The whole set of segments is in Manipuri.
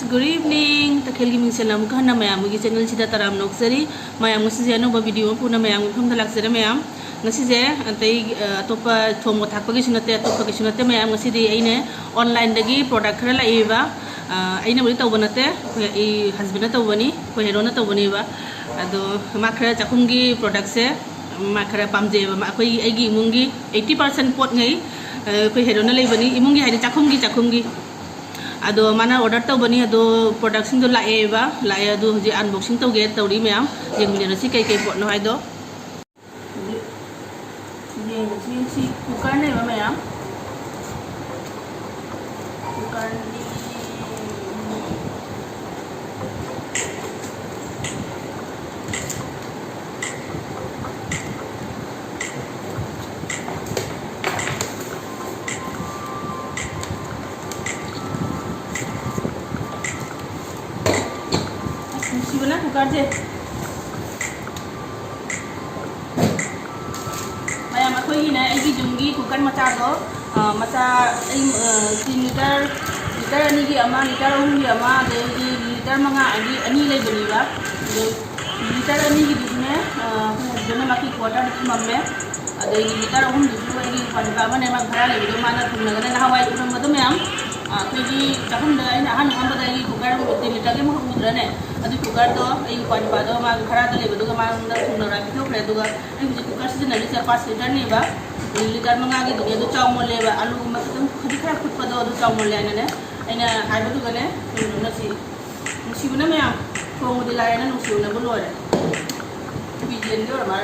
friends, good evening. Takhil gi mingsel am khana mayam gi channel sida taram noksari mayam ngasi je no video puna mayam gi khumda laksara mayam ngasi je antai atopa thomo thakpa gi sunate atopa gi sunate mayam ngasi di aine online dagi product khara laiba aine bari tawbanate I husband na tawbani ko hero na tawbani ba ado ma khara chakum gi product se ma khara pamje ba ma koi ai gi mungi 80% pot ngai ko hero na laibani imungi haide chakum gi ado mana order tau bani ado production do lae ado je unboxing tau ge tau ri mayam jeng mine si kai pot no hai do jeng si cooker ne ba mayam cooker ni Sibana cooker je mayam akoi ina ai jungi cooker macha do macha ai 3 liter ani gi ama liter gi ama de liter manga ani lai bani ba liter ani gi dine jona maki quarter mamme ade liter di ai pada ba mane ma bhara lai do mana thumna gana na hawai urum madu mayam koi jakam da ina han ngam ba ai cooker 3 liter ge mo udra ne adu cooker do ai pan ba do ma khara da le do ma da thuna ra bi do khre do ga ai ji cooker se na 4-5 liter ni ba liter manga gi do do chaw mo le ba alu ma tum khadi khara khut pa do chaw mo le ne aina hai ba do ga ne na si buna me am ko mo de la na no si na bu lo re bi jen do ma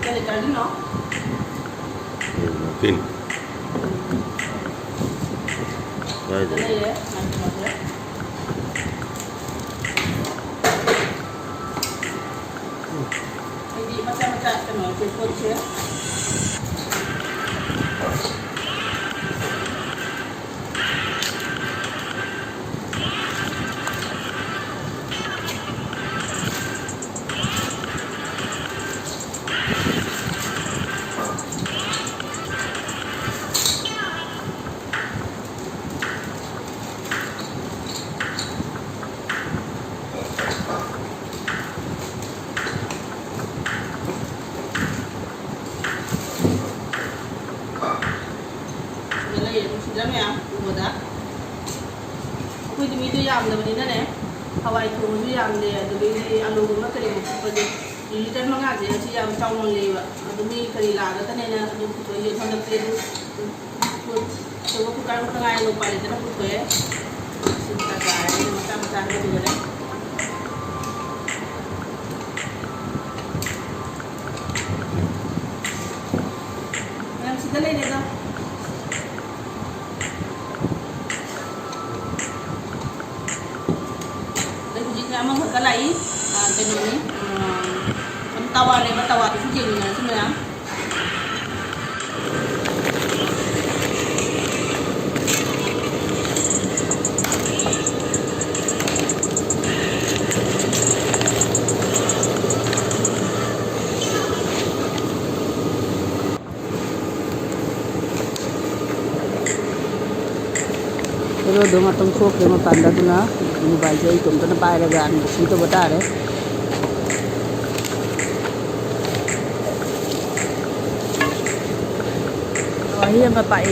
ka le ka ni no pin đây đấy jadi macam-macam kena telefon je sudah ya, mudah. Aku di media yang ada benda ni, Hawaii tu media yang ada, tu di alu guna kali macam liter mengaji, si yang cawan lewa, tu ni kali laga, tu ni na tu tu ye sampai tu tu aku kan tengah yang lupa liter aku tu ye, sinta kaya, macam tu juga ni. Yang sudah ni dah. Amang kalai tenuni tawa le tawa tu je ni semua Pero dong atong sok le mapanda tu na mobile je itom tu na pai ra gan si to bata re ahi am pai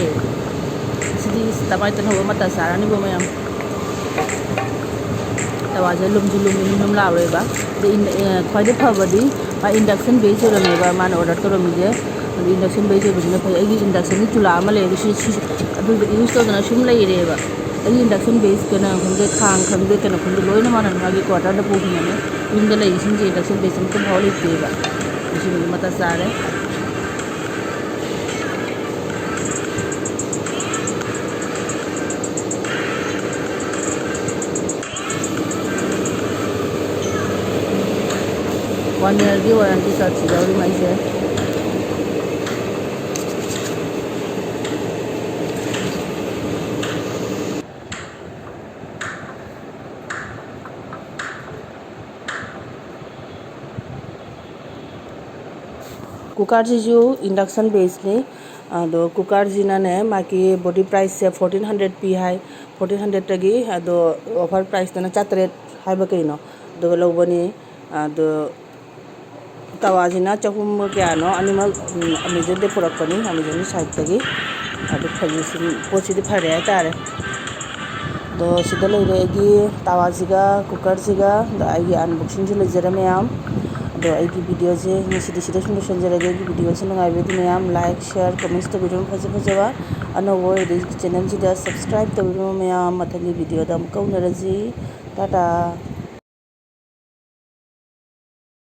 sidi tamai tan ho mata sara ni bo mayam tawa je lum ni num la re ba de khoi de phabadi ba induction base ro me ba man order to ro mi je induction base ro ne phai ai induction ni chula ma le si adu use to na shum lai re ba ai induction base kana khonde khang khangde kana khonde loi na manan magi quarter da pudi ne yumda lai sin je induction base ko holi te ba isi mata sare one year di warranty sa si daw mai se cooker से जो इंडक्शन बेस ने ꯑꯗꯣ ꯀꯨꯀꯔꯁꯤꯅꯅꯦ ꯃꯥꯒꯤ ꯕꯣꯗꯤ ꯄ꯭ꯔꯥꯏꯁꯁꯦ 1400 ꯄꯤ ꯍꯥꯏ 1400ꯇꯒꯤ ꯑꯗꯣ ꯑꯣꯐꯔ ꯄ꯭ꯔꯥꯏꯁꯇꯅ 900 ꯍꯥꯏꯕ ꯀꯩꯅꯣ ꯑꯗꯨꯒ ꯂꯧꯕꯅꯤ ꯑꯗꯣ ꯇꯋꯥꯁꯤꯅ 300 ꯀꯌꯥꯅꯣ ꯑꯅꯤꯃꯛ ꯑꯃꯦꯖꯣꯟꯗꯒꯤ ꯄꯨꯔꯛꯄꯅꯤ ꯑꯃꯦꯖꯣꯟꯒꯤ ꯁꯥꯏꯠꯇꯒꯤ ꯑꯗꯣ ꯄꯣꯠꯁꯤꯗꯤ ꯐꯔꯦ ꯍꯥꯏꯇꯥꯔꯦ ꯑꯗꯣ ꯁꯤꯗ ꯂꯩꯔꯦ ꯑꯩꯒꯤ ꯇꯋꯥꯁꯤꯒ ꯀꯨꯀꯔꯁꯤꯒ ꯑꯩꯒꯤ ꯑꯟꯕꯣꯛꯁꯤꯡꯁꯨ ꯂꯩꯖꯔꯦ ꯃꯌꯥꯝ ꯑꯗꯣ ꯑꯩꯒꯤ ꯚꯤꯗꯤꯑꯣꯁꯦ ꯉꯁꯤꯗꯤ ꯁꯤꯗ ꯁꯨꯝ ꯂꯣꯏꯁꯤꯟꯖꯔꯒꯦ ꯑꯩꯒꯤ ꯚꯤꯗꯤꯑꯣꯁꯦ ꯅꯨꯡꯉꯥꯏꯕꯗꯤ ꯃꯌꯥꯝ ꯂꯥꯏꯛ ꯁꯤꯌꯔ ꯀꯃꯦꯟꯠꯁ ꯇꯧꯕꯤꯔꯝꯃꯨ ꯐꯖꯕ ꯑꯅꯧꯕ ꯑꯣꯏꯔꯗꯤ ꯆꯦꯅꯦꯜꯁꯤꯗ ꯁꯕꯁꯀ꯭ꯔꯥꯏꯕ ꯇꯧꯕꯤꯔꯝꯃꯨ ꯃꯌꯥꯝ ꯃꯊꯪꯒꯤ ꯚꯤꯗꯤꯑꯣꯗ ꯑꯃꯨꯛ ꯎꯅꯔꯁꯤ ꯇꯥꯇꯥ